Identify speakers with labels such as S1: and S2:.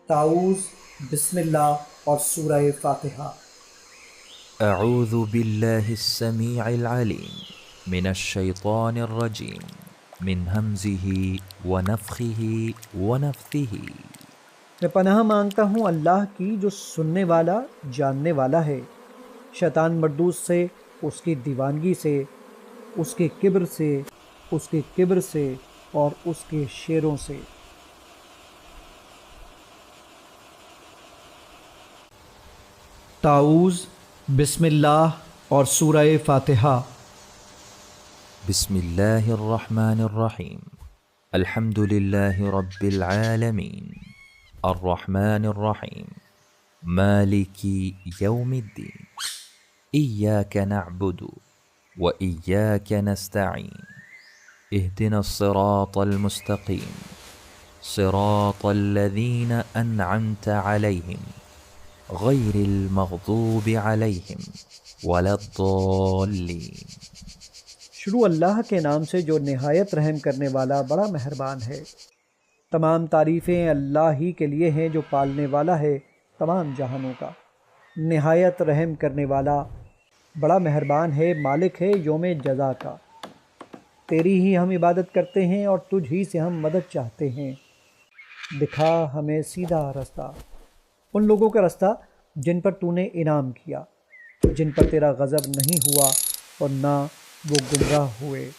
S1: تعوذ، بسم اللہ اور سورہ فاتحہ۔
S2: اعوذ باللہ السمیع العلیم من الشیطان الرجیم من ہمزہ ونفخہ ونفثہ۔
S1: میں پناہ مانگتا ہوں اللہ کی جو سننے والا جاننے والا ہے، شیطان مردود سے، اس کی دیوانگی سے، اس کے کبر سے اور اس کے شیروں سے۔ تعوذ، بسم اللہ اور سورہ فاتحہ۔
S2: بسم اللہ الرحمن الرحیم، الحمد للہ رب العالمین، الرحمن الرحیم، مالک یوم الدین، ایاک نعبد وإیاک نستعین، اہدنا الصراط المستقیم، صراط الذین انعمت علیہم غیر المغضوب علیہم ولا الضالین۔
S1: شروع اللہ کے نام سے جو نہایت رحم کرنے والا بڑا مہربان ہے۔ تمام تعریفیں اللہ ہی کے لیے ہیں جو پالنے والا ہے تمام جہانوں کا، نہایت رحم کرنے والا بڑا مہربان ہے، مالک ہے یوم جزا کا۔ تیری ہی ہم عبادت کرتے ہیں اور تجھ ہی سے ہم مدد چاہتے ہیں۔ دکھا ہمیں سیدھا رستہ، ان لوگوں کا رستہ جن پر تو نے انعام کیا، جن پر تیرا غضب نہیں ہوا اور نہ وہ گمراہ ہوئے۔